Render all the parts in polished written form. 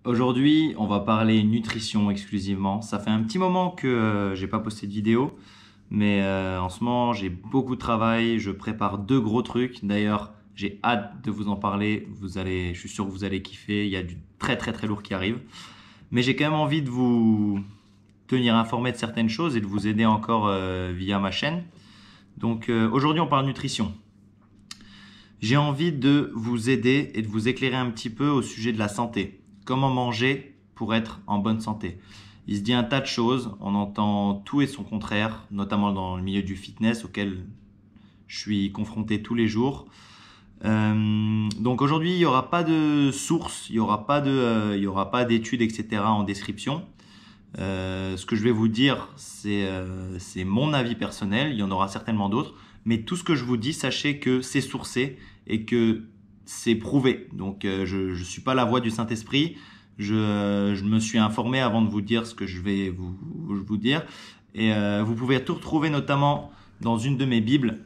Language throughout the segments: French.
Aujourd'hui, on va parler nutrition exclusivement. Ça fait un petit moment que j'ai pas posté de vidéo, mais en ce moment, j'ai beaucoup de travail. Je prépare deux gros trucs. D'ailleurs, j'ai hâte de vous en parler. Je suis sûr que vous allez kiffer. Il y a du très très très lourd qui arrive. Mais j'ai quand même envie de vous tenir informé de certaines choses et de vous aider encore via ma chaîne. Donc aujourd'hui, on parle nutrition. J'ai envie de vous aider et de vous éclairer un petit peu au sujet de la santé. Comment manger pour être en bonne santé? Il se dit un tas de choses, on entend tout et son contraire, notamment dans le milieu du fitness auquel je suis confronté tous les jours. Donc aujourd'hui, il n'y aura pas de source, il n'y aura pas d'études, etc. en description. Ce que je vais vous dire, c'est mon avis personnel, il y en aura certainement d'autres, mais tout ce que je vous dis, sachez que c'est sourcé et que c'est prouvé. Donc je suis pas la voix du Saint-Esprit, je me suis informé avant de vous dire ce que je vais vous dire. Et vous pouvez tout retrouver notamment dans une de mes bibles,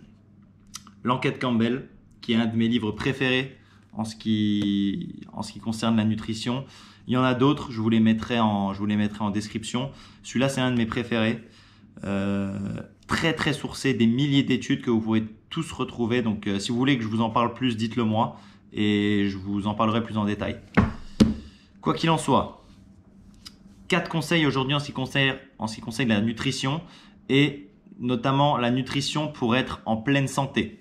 l'Enquête Campbell, qui est un de mes livres préférés en ce qui concerne la nutrition. Il y en a d'autres, je vous les mettrai en description. Celui-là, c'est un de mes préférés. Très très sourcé, des milliers d'études que vous pouvez tous retrouver. Donc si vous voulez que je vous en parle plus, dites-le moi et je vous en parlerai plus en détail. Quoi qu'il en soit, 4 conseils aujourd'hui en ce qui concerne la nutrition et notamment la nutrition pour être en pleine santé.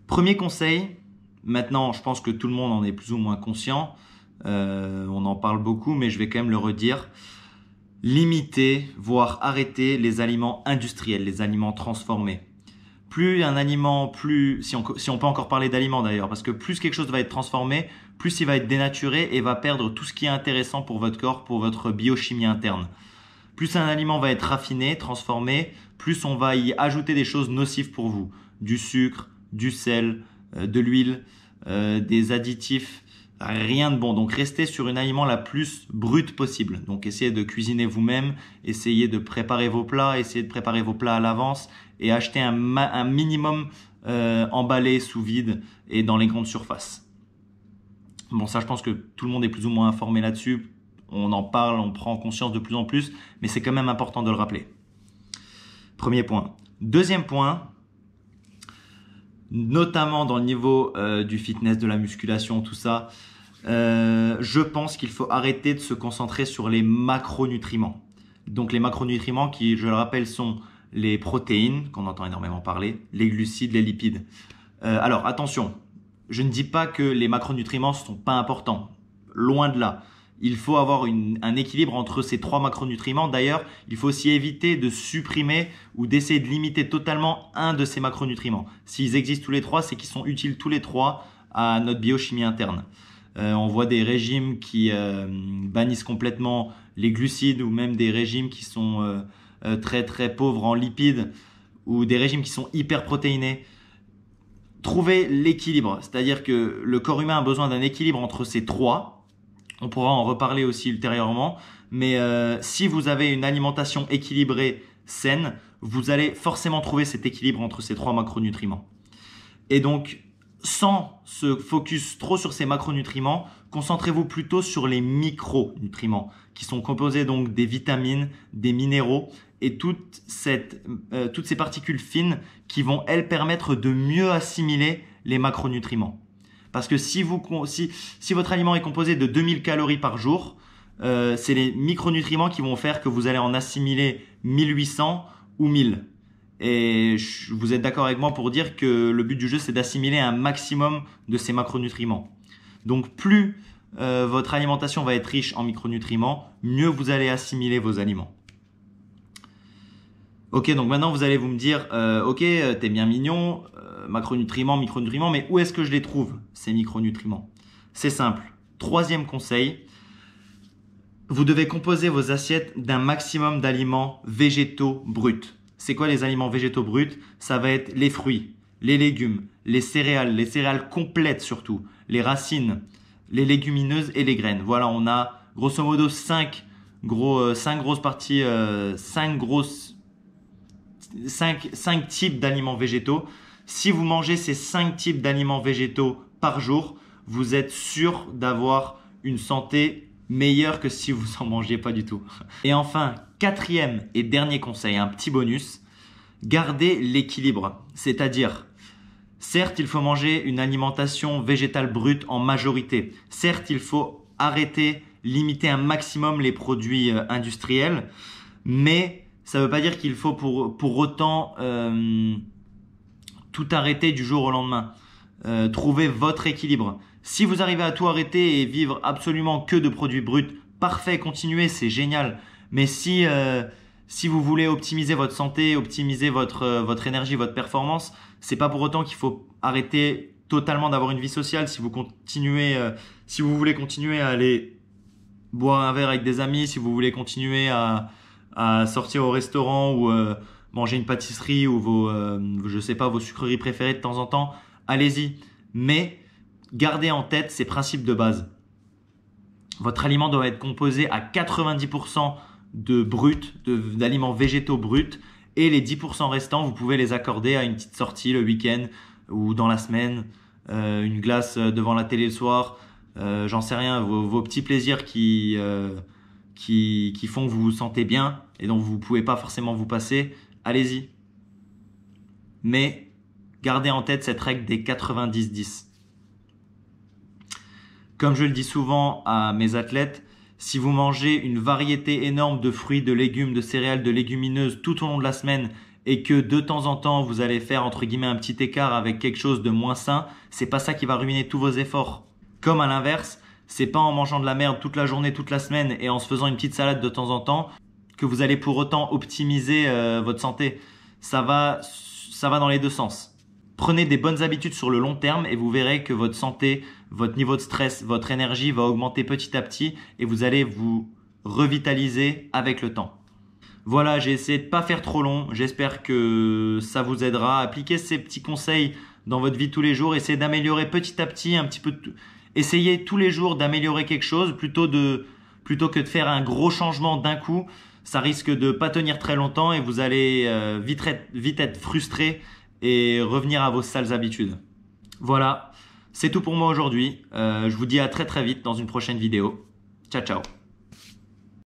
Premier conseil, maintenant je pense que tout le monde en est plus ou moins conscient, on en parle beaucoup mais je vais quand même le redire. Limiter, voire arrêter les aliments industriels, les aliments transformés. Plus un aliment, si on peut encore parler d'aliments d'ailleurs, parce que plus quelque chose va être transformé, plus il va être dénaturé et va perdre tout ce qui est intéressant pour votre corps, pour votre biochimie interne. Plus un aliment va être raffiné, transformé, plus on va y ajouter des choses nocives pour vous. Du sucre, du sel, de l'huile, des additifs. Rien de bon. Donc restez sur un aliment la plus brute possible. Donc essayez de cuisiner vous-même, essayez de préparer vos plats, à l'avance et achetez un minimum emballé sous vide et dans les grandes surfaces. Bon, ça je pense que tout le monde est plus ou moins informé là-dessus. On en parle, on prend conscience de plus en plus, mais c'est quand même important de le rappeler. Premier point. Deuxième point, notamment dans le niveau du fitness, de la musculation, tout ça, je pense qu'il faut arrêter de se concentrer sur les macronutriments. Donc les macronutriments qui, je le rappelle, sont les protéines, qu'on entend énormément parler, les glucides, les lipides. Alors attention, je ne dis pas que les macronutriments ne sont pas importants, loin de là. Il faut avoir un équilibre entre ces 3 macronutriments. D'ailleurs, il faut aussi éviter de supprimer ou d'essayer de limiter totalement un de ces macronutriments. S'ils existent tous les 3, c'est qu'ils sont utiles tous les 3 à notre biochimie interne. On voit des régimes qui bannissent complètement les glucides ou même des régimes qui sont très très pauvres en lipides ou des régimes qui sont hyper protéinés. Trouvez l'équilibre, c'est-à-dire que le corps humain a besoin d'un équilibre entre ces 3. On pourra en reparler aussi ultérieurement, mais si vous avez une alimentation équilibrée, saine, vous allez forcément trouver cet équilibre entre ces 3 macronutriments. Et donc, sans se focus trop sur ces macronutriments, concentrez-vous plutôt sur les micronutriments, qui sont composés donc des vitamines, des minéraux et toutes ces particules fines qui vont, elles, permettre de mieux assimiler les macronutriments. Parce que si votre aliment est composé de 2000 calories par jour, c'est les micronutriments qui vont faire que vous allez en assimiler 1800 ou 1000. Et vous êtes d'accord avec moi pour dire que le but du jeu, c'est d'assimiler un maximum de ces macronutriments. Donc plus votre alimentation va être riche en micronutriments, mieux vous allez assimiler vos aliments. Ok, donc maintenant vous allez me dire, ok, t'es bien mignon, macronutriments, micronutriments, mais où est-ce que je les trouve, ces micronutriments? C'est simple. 3e conseil, vous devez composer vos assiettes d'un maximum d'aliments végétaux bruts. C'est quoi les aliments végétaux bruts? Ça va être les fruits, les légumes, les céréales complètes surtout, les racines, les légumineuses et les graines. Voilà, on a grosso modo 5 types d'aliments végétaux. Si vous mangez ces 5 types d'aliments végétaux par jour, vous êtes sûr d'avoir une santé meilleure que si vous en mangiez pas du tout. Et enfin, quatrième et dernier conseil, un petit bonus, gardez l'équilibre. C'est-à-dire, certes, il faut manger une alimentation végétale brute en majorité. Certes, il faut limiter un maximum les produits industriels, mais ça ne veut pas dire qu'il faut pour autant tout arrêter du jour au lendemain. Trouvez votre équilibre. Si vous arrivez à tout arrêter et vivre absolument que de produits bruts, parfait, continuez, c'est génial. Mais si vous voulez optimiser votre santé, optimiser votre énergie, votre performance, c'est pas pour autant qu'il faut arrêter totalement d'avoir une vie sociale. Si vous voulez continuer à aller boire un verre avec des amis, si vous voulez continuer à sortir au restaurant ou manger une pâtisserie ou vos sucreries préférées de temps en temps, allez-y. Mais gardez en tête ces principes de base. Votre aliment doit être composé à 90% d'aliments végétaux bruts et les 10% restants, vous pouvez les accorder à une petite sortie le week-end ou dans la semaine, une glace devant la télé le soir, j'en sais rien, vos petits plaisirs qui font que vous vous sentez bien et dont vous ne pouvez pas forcément vous passer, allez-y. Mais gardez en tête cette règle des 90-10. Comme je le dis souvent à mes athlètes, si vous mangez une variété énorme de fruits, de légumes, de céréales, de légumineuses tout au long de la semaine et que de temps en temps vous allez faire entre guillemets un petit écart avec quelque chose de moins sain, c'est pas ça qui va ruiner tous vos efforts. Comme à l'inverse, c'est pas en mangeant de la merde toute la journée, toute la semaine et en se faisant une petite salade de temps en temps que vous allez pour autant optimiser votre santé. Ça va dans les deux sens. Prenez des bonnes habitudes sur le long terme et vous verrez que votre santé, votre niveau de stress, votre énergie va augmenter petit à petit et vous allez vous revitaliser avec le temps. Voilà, j'ai essayé de pas faire trop long. J'espère que ça vous aidera. Appliquez ces petits conseils dans votre vie tous les jours. Essayez d'améliorer petit à petit un petit peu. Essayez tous les jours d'améliorer quelque chose plutôt que de faire un gros changement d'un coup. Ça risque de pas tenir très longtemps et vous allez vite être frustré et revenir à vos sales habitudes. Voilà, c'est tout pour moi aujourd'hui. Je vous dis à très très vite dans une prochaine vidéo. Ciao ciao.